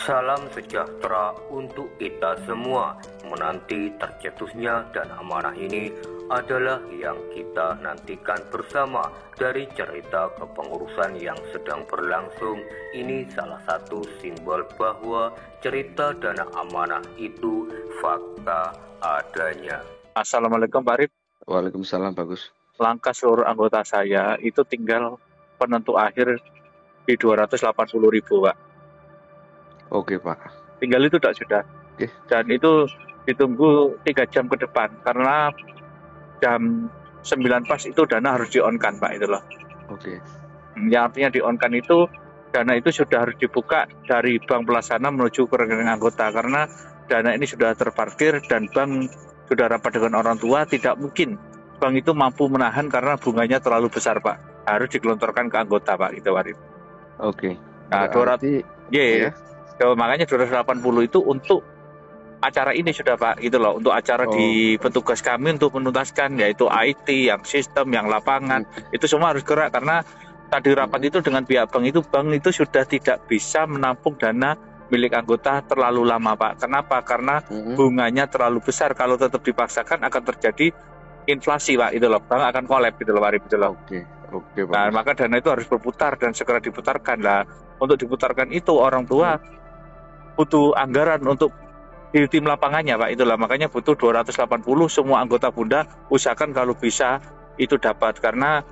Salam sejahtera untuk kita semua. Menanti tercetusnya dan amanah ini adalah yang kita nantikan bersama. Dari cerita kepengurusan yang sedang berlangsung, ini salah satu simbol bahwa cerita dana amanah itu fakta adanya. Assalamualaikum Pak Arif. Waalaikumsalam Bagus. Langkah seluruh anggota saya itu tinggal penentu akhir di 280.000 Pak. Oke Pak. Tinggal itu sudah. Oke. Dan itu ditunggu 3 jam ke depan karena jam 9 pas itu dana harus di-on-kan Pak itu loh. Oke. Yang artinya di-on-kan itu dana itu sudah harus dibuka dari bank pelaksana menuju ke rekening anggota karena dana ini sudah terparkir dan bank sudah rapat dengan orang tua, tidak mungkin bank itu mampu menahan karena bunganya terlalu besar Pak. Harus digelontorkan ke anggota Pak gitu Pak. Oke. Nah, 200 ya. Makanya 280 itu untuk acara ini sudah Pak gitu loh, untuk acara di petugas kami untuk menuntaskan yaitu IT, yang sistem, yang lapangan, itu semua harus gerak karena tadi rapat itu dengan pihak bank itu sudah tidak bisa menampung dana milik anggota terlalu lama Pak. Kenapa? Karena bunganya terlalu besar, kalau tetap dipaksakan akan terjadi inflasi Pak itu loh, bank akan kolab gitu loh Pak itu loh. Oke. Nah, maka dana itu harus berputar dan segera diputarkan lah. Untuk diputarkan itu orang tua butuh anggaran untuk di tim lapangannya Pak itulah, makanya butuh 280 semua anggota Bunda usahakan kalau bisa itu dapat, karena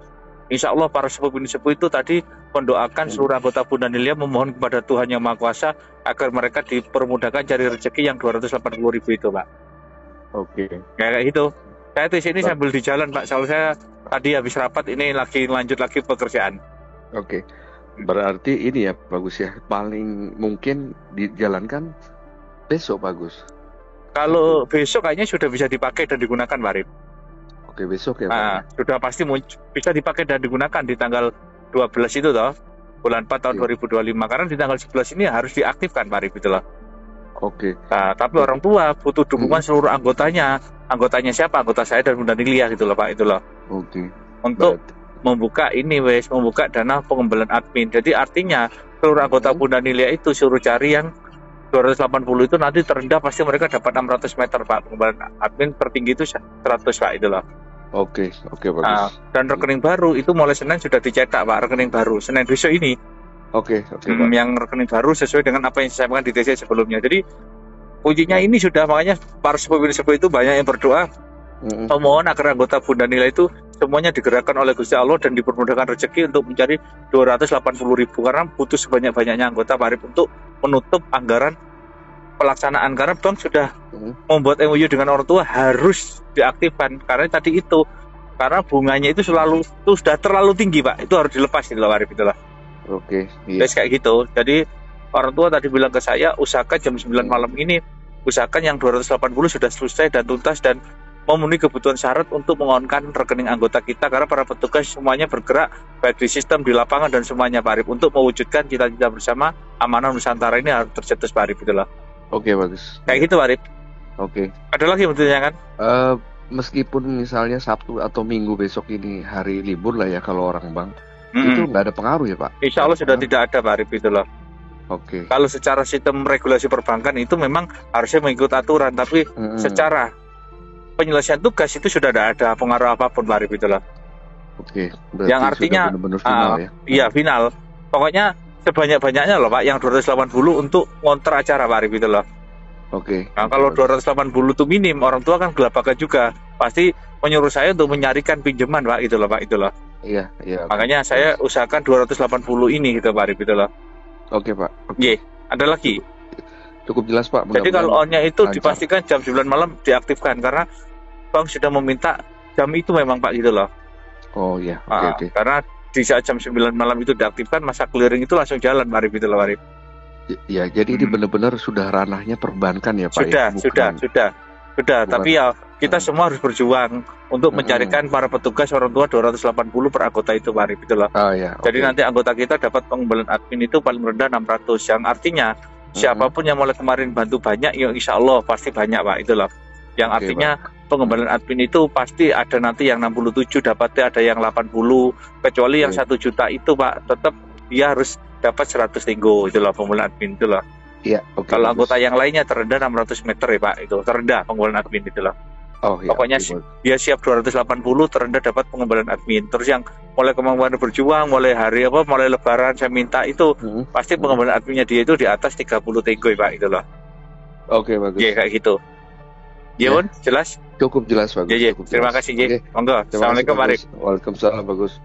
insya Allah para sepuh itu tadi mendoakan seluruh anggota Bunda Nilia memohon kepada Tuhan Yang Maha Kuasa agar mereka dipermudahkan cari rezeki yang 280.000 itu Pak. Oke. Kayak gitu. Saya di sini sambil di jalan Pak, soalnya saya tadi habis rapat ini lagi lanjut lagi pekerjaan. Oke. Berarti ini ya Bagus ya, paling mungkin dijalankan besok Bagus. Kalau besok kayaknya sudah bisa dipakai dan digunakan Pak Arif. Oke, besok ya Pak. Nah, sudah pasti bisa dipakai dan digunakan di tanggal 12 itu toh, bulan 4 tahun 2025. Karena di tanggal 11 ini harus diaktifkan Pak Arif itu loh. Oke. Nah, tapi orang tua butuh dukungan seluruh anggotanya. Anggotanya siapa? Anggota saya dan Bunda Nilia gitu loh Pak itu loh. Oke. Untuk membuka dana pengembangan admin. Jadi artinya seluruh anggota Bunda Nilia itu suruh cari yang 280 itu nanti terendah pasti mereka dapat 600 meter Pak. Pengembangan admin tertinggi itu 100 Pak itu loh. Oke Bagus. Nah, dan rekening baru itu mulai Senin sudah dicetak Pak, rekening baru Senin besok ini. Oke Pak. Yang rekening baru sesuai dengan apa yang saya sampaikan di TC sebelumnya. Jadi kuncinya ini sudah, makanya para sepuh itu banyak yang berdoa memohon agar anggota Bunda Nilia itu semuanya digerakkan oleh Gusti Allah dan dipermudahkan rezeki untuk mencari 280.000 karena butuh sebanyak-banyaknya anggota Pak Arif untuk menutup anggaran pelaksanaan, karena bank sudah membuat MOU dengan orang tua harus diaktifkan karena tadi itu, karena bunganya itu sudah terlalu tinggi Pak, itu harus dilepas gitu Pak Arif itulah. Oke. Terus kayak gitu. Jadi orang tua tadi bilang ke saya usahakan jam 9 malam ini usahakan yang 280 sudah selesai dan tuntas dan memenuhi kebutuhan syarat untuk mengonkan rekening anggota kita, karena para petugas semuanya bergerak baik di sistem, di lapangan dan semuanya Pak Arif untuk mewujudkan cita-cita bersama amanah Nusantara ini harus tercetus Pak Arif itulah. Oke Bagus. Kayak gitu Pak Arif. Oke. Ada lagi yang ditanyakan? Meskipun misalnya Sabtu atau Minggu besok ini hari libur lah ya kalau orang bank, itu nggak ada pengaruh ya Pak? Insya Allah sudah tidak ada Pak Arif itulah. Oke. Kalau secara sistem regulasi perbankan itu memang harusnya mengikut aturan, tapi secara penyelesaian tugas itu sudah tidak ada pengaruh apapun Pak Arif itulah. Oke. Yang artinya benar-benar final ya? Iya final. Pokoknya sebanyak-banyaknya loh Pak, yang 280 untuk ngonter acara Pak Arif itu loh. Oke. Nah, kalau 280 itu minim, orang tua kan gelabakan juga. Pasti menyuruh saya untuk menyarikan pinjaman Pak itu loh Pak itu loh. Iya. Makanya saya usahakan 280 ini gitu Pak Arif itu loh. Oke Pak. Iya, ada lagi. Cukup jelas Pak. Jadi kalau on-nya itu dipastikan jam 9 malam diaktifkan karena bank sudah meminta jam itu memang Pak gitu loh. Oh iya. Oke. Karena di saat jam 9 malam itu diaktifkan, masa clearing itu langsung jalan Pak Arif itu loh Pak Arif. Ya, jadi ini benar-benar sudah ranahnya perbankan ya Pak? Sudah. Bukan. Tapi ya kita semua harus berjuang untuk mencarikan para petugas orang tua 280 per anggota itu Pak Arif itu loh. Jadi nanti anggota kita dapat pengembalian admin itu paling rendah 600, yang artinya siapapun yang mulai kemarin bantu banyak, ya insya Allah pasti banyak Pak itu loh. Yang artinya pengembalian admin itu pasti ada nanti yang 67 dapatnya, ada yang 80, kecuali yang 1 juta itu Pak tetap dia harus dapat 100 tinggo itu loh pengembalian admin itu loh. Iya, oke. Kalau anggota yang lainnya terendah 600 meter ya Pak, itu terendah pengumpulan admin itu loh. Oh iya. Pokoknya dia siap 280 terendah dapat pengumpulan admin. Terus yang mulai kemampuan berjuang, mulai hari mulai lebaran saya minta itu pasti pengumpulan adminnya dia itu di atas 30 tegoy Pak itu loh. Oke, bagus. Iya kayak gitu. Ya, jelas? Cukup jelas, bagus. Ya, terima kasih, Ji. Monggo. Assalamualaikum, Arif. Waalaikumsalam, bagus.